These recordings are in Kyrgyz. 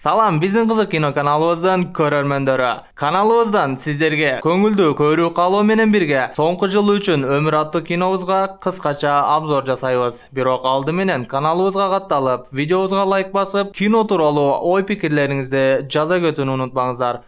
Salam, биздин кызык кино каналыбыздан көрөрмөндөрү. Каналыбыздан сиздерге көңүлдүү көрүү калуу менен бирге соңку жыл үчүн өмүр аттуу кинобузга кыскача обзор жасайбыз. Бирок алды менен каналыбызга катталып, видеобузга лайк басып, кино тууралуу ой пикирлериңизди жаза кетүүнү унутпаңыздар.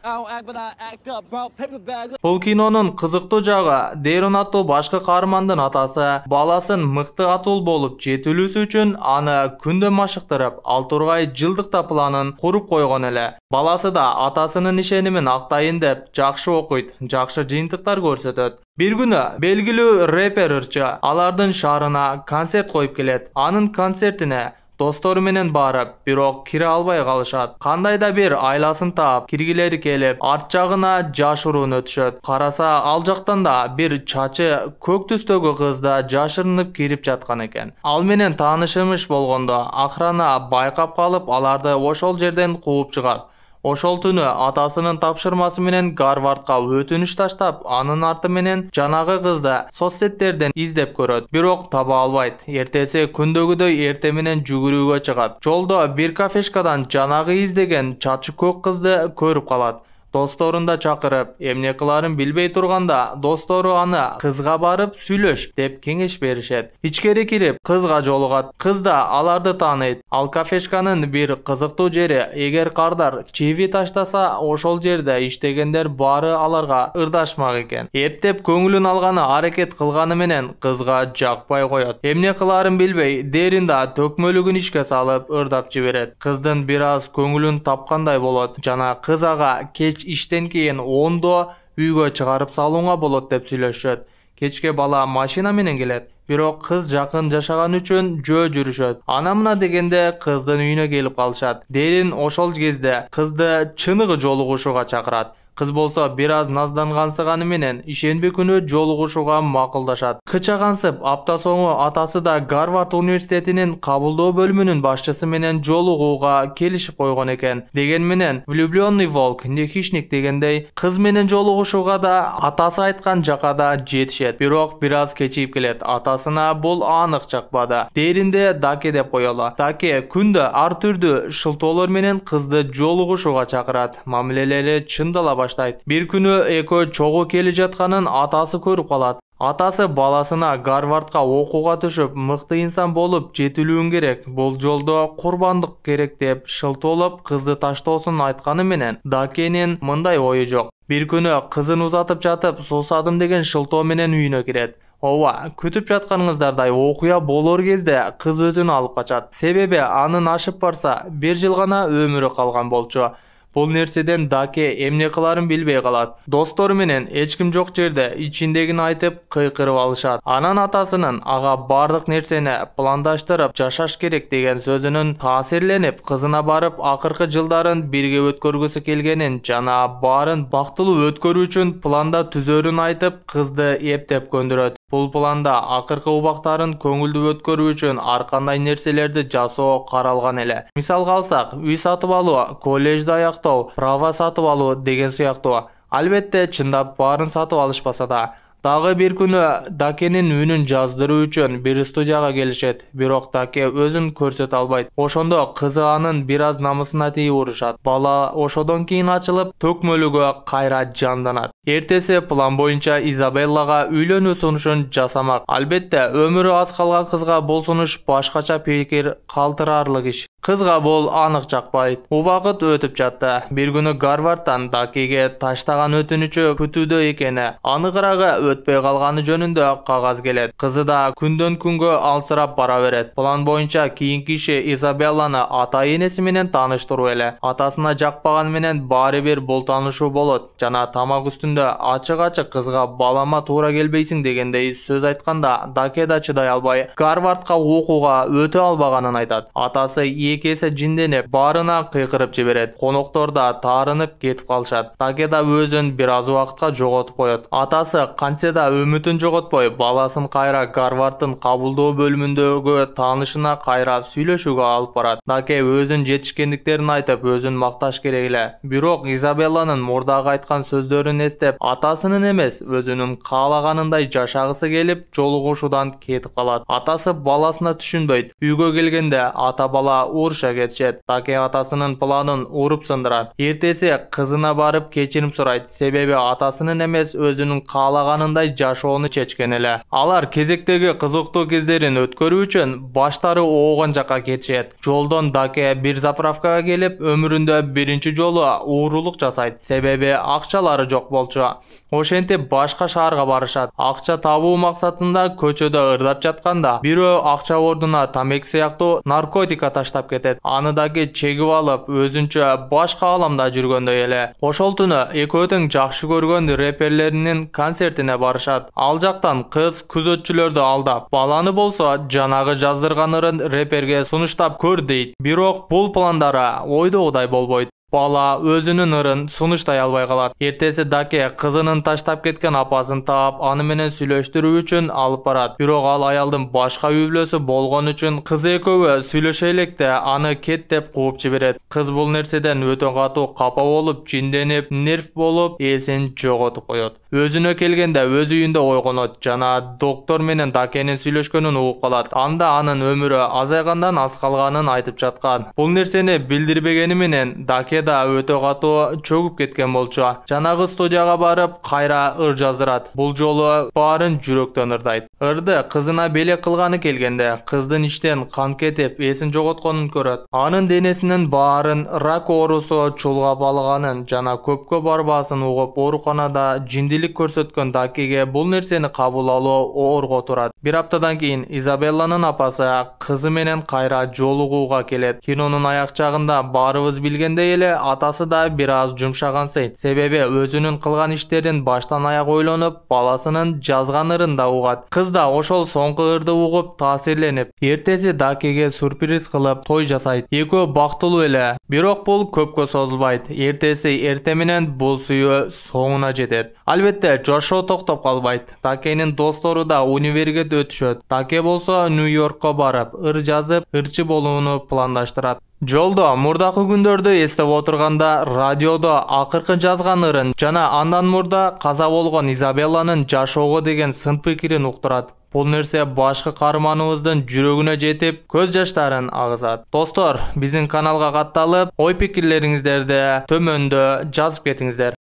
Бул кинонун кызыктуу жагы Дэрон аттуу башкы каармандын атасы баласын мыкты атул болуп жетилүүсү үчүн аны күндө машыктырып, ал тургай жылдыкта планын куруп койгон эле. Баласы да атасынын ишенимин актайын деп жакшы окуйт, жакшы жыйынтыктар көрсөтөт. Бир күнү белгилүү рэпер ырчы алардын шаарына концерт коюп келет. Анын концертине достору менен барып, бирок кире албай калышат. Кандай да бир айласын таап, киргилери келип, арт жагына жашыруун өтүшөт. Караса, ал жактан да бир чачы көк түстөгү кыз да жашырынып кирип жаткан экен. Ал менен таанышымыш болгондо, охрана байкап калып, аларды ошол жерден кууп чыгат. Ошол түнү атасынын тапшырмасы менен Гарвардга өтүнүч таштап, анын арты менен жанагы кызды соцсеттерден издеп көрөт, бирок таба албайт. Эртеси күндөгүдөй эрте менен жүгүрүүгө чыгат. Жолдо бир кафешкадан жанагы издеген чачы көк кызды көрүп калат. Досторун да чакырып, эмне кыларын билбей турганда, достору аны кызга барып сүйлөш деп кеңеш беришет. Ичкери кирип, кызга жолугат. Кыз да аларды тааныйт. Ал кафешканын бир кызыктуу жери, эгер кардар чиви таштаса, ошол жерде иштегендер баары аларга ырдашмак экен. Эптеп көңүлүн алганы аракет кылганы менен кызга жакпай коет. Эмне кыларын билбей, Дэрон да төкмөлүгүн ишке салып ырдап жиберет. Кыздын бир аз көңүлүн тапкандай болот. Жана кыз ага кеч иштен кийин 10-до үйгө чыгарып салууга болот деп сүйлөшөт. Кечке бала машина менен келет. Бирок кыз жакын жашаган үчүн жөө жүрүшөт. Ана мына дегенде кыздын үйүнө келип калышат. Дэрон ошол кезде кызды чыныгы жолугушууга чакырат. Кыз болсо бир аз наздангансыганы менен ишенби күнү жолугушууга макулдашат. Кычагансып, апта соңу атасы да Гарвард университетинин кабылдоо бөлүмүнүн башчысы менен жолугууга келишип койгон экен. Деген менен влюбленный волк не хищник дегендей, кыз менен жолугушууга да атасы айткан жака да жетишет. Бирок бир аз кечип келет. Атасына бул анык жакпады. Дэронде Даке деп коелу. Даке күндө ар түрдүү шылтоолор менен кызды жолугушууга чакырат. Мамилелери чындала баштайт. Бир күнү экөө чогуу келе жатканын атасы көрүп калат. Атасы баласына Гарвардга окууга түшүп, мыкты инсан болуп жетилүүң керек, бул жолдо курбандык керек деп шылтоолоп кызды таштоосун айтканы менен Дакенин мындай ою жок. Бир күнү кызын узатып жатып, сусадым деген шылтоо менен үйүнө кирет. Ооба, күтүп жатканыңыздардай окуя болор кезде кыз өзүн алып качат. Себеби анын ашып барса, 1 жыл гана өмүрү калган болчу. Бул нерседен Даке эмне кыларын билбей калат. Достору менен эч ким жок жерде ичиндегини айтып кыйкырып алышат. Анан атасынын ага бардык нерсени пландаштырып жашаш керек деген сөзүнүн таасирленип, кызына барып акыркы жылдарын бирге өткөргүсү келгенин жана баарын бактылуу өткөрүү үчүн планда түзөрүн айтып, кызды эптеп көндүрөт. Бул планда акыркы убактарын көңүлдүү өткөрүү үчүн ар кандай нерселерди жасоо каралган эле. Мисалга алсак, үй сатып алуу, коллежди аяктоо, права сатып алуу деген сыяктуу. Албетте чындап баарын сатып алышпаса да, дагы бир күнү Дакенин үнүн жаздыруу үчүн бир студияга келишет. Бирок Даке өзүн көрсөтө албайт. Ошондо кызы анын бир аз намысына тийип урушат. Бала ошодон кийин ачылып, төкмөлүгү кайра жанданат. Эртеси план боюнча Изабеллага үйлөнүү сунушун жасамак. Албетте, өмүрү аз калган кызга бул сунуш башкача пикир калтырарлык иш. Кызга бул анык жакпайт. Убакыт өтүп жатты. Бир күнү Гарвардтан Дакеге таштаган өтүнүчү күтүүдө экени, аныгыраагы өтпөй калганы жөнүндө кагаз келет. Кызы да күндөн күнгө алсырап бара берет. План боюнча кийинки иши Изабелланы ата-энеси менен тааныштыруу эле. Атасына жакпаган менен баары бир бул таанышуу болот. Жана тамак үстүндө ачык-ачык кызга балама туура келбейсиң дегендей сөз айтканда, Даке да чыдай албай Гарвардга окууга өтө албаганын айтат. Атасы экесе жинденип, баарына кыйкырып жиберет. Коноктор да таарынып кетип калышат. Даке да өзүн бир аз убакытка жоготуп коет. Атасы кантсе да үмүтүн жоготпой, баласын кайра Гарварддын кабылдоо бөлүмүндөгү таанышына кайра сүйлөшүүгө алып барат. Даке өзүн жетишкендиктерин айтып, өзүн макташ керек эле. Бирок Изабелланын мурдагы айткан сөздөрүн эстеп, атасынын эмес, өзүнүн каалаганындай жашагысы келип, жолугушуудан кетип калат. Атасы баласына түшүнбөйт. Үйгө келгенде ата бала уруша кетишет. Даке атасынын планын уруп сындырат. Эртеси кызына барып кечирим сурайт, себеби атасынын эмес өзүнүн каалаганындай жашоону чечкен эле. Алар кезектеги кызыктуу кездерин өткөрүү үчүн баштары оогон жакка кетишет. Жолдон Даке бир заправкага келип, өмүрүндө биринчи жолу уурулук жасайт, себеби акчалары жок болчу. Ошентип башка шаарга барышат. Акча табуу максатында көчөдө ырдап жатканда бирөө акча ордуна тамек сыяктуу наркотика таштап кетет. Аны Даке чегип алып, өзүнчө башка ааламда жүргөндөй эле. Ошол түнү экөө тең жакшы көргөн реперлеринин концертине барышат. Ал жактан кыз күзөтчүлөрдү алдап, баланы болсо жанагы жаздырган ырын реперге сунуштап көр дейт. Бирок бул пландары ойдогудай болбойт. Бала өзүнүн ырын сунуштай албай калат. Эртеси Даке кызынын таштап кеткен апасын таап, аны менен сүйлөштүрүү үчүн алып барат. Бирок ал аялдын башка үй бүлөсү болгон үчүн кыз экөө сүйлөшө электе аны кет деп кууп жиберет. Кыз бул нерседен өтө катуу капа болуп, жинденип, нерв болуп, эсин жоготуп коет. Өзүнө келгенде өз үйүндө ойгонот жана доктор менен Дакенин сүйлөшкөнүн угуп калат. Анда анын өмүрү азайгандан аз калганын айтып жаткан. Бул нерсени билдирбегени менен Даке да өтө катуу чөгүп кеткен болчу. Жанагы студияга барып кайра ыр жаздырат. Бул жолу баарын жүрөктөн ырдайт. Ырды кызына белек кылганы келгенде кыздын иштен кан кетип, эсин жоготконун көрөт. Анын денесинин баарын рак оорусу чулгап алганын жана көпкө барбасын угуп, ооруканада жиндилик көрсөткөн Дакеге бул нерсени кабыл алуу оорго турат. Бир аптадан кийин Изабелланын апасы кызы менен кайра жолугууга келет. Кинонун аяк жагында баарыбыз билгендей эле атасы да бир аз жумшагансый. Себеби өзүнүн кылган иштерин баштан аяк ойлонуп, баласынын жазган ырын да угат. Кыз да ошол соңку ырды угуп таасирленип, эртеси Дакеге сюрприз кылып той жасайт. Экөө бактылуу эле. Бирок бул көпкө созулбайт. Эртеси эрте менен бул сүйүү соңуна жетет. Албетте, жашоо токтоп калбайт. Дакенин достору да универге өтүшөт. Даке болсо Нью-Йоркко барып, ыр жазып, ырчы болууну пландаштырат. Жолдо мурдакы күндөрдү эстеп отурганда радиодо акыркы жазган ырын жана андан мурда каза болгон Изабелланын жашоого деген сын пикирин уктурат. Бул нерсе башкы каарманыбыздын жүрөгүнө жетип, көз жаштарын агызат. Достор, биздин каналга катталып, ой пикирлериңиздерди төмөндө жазып кетиңиздер.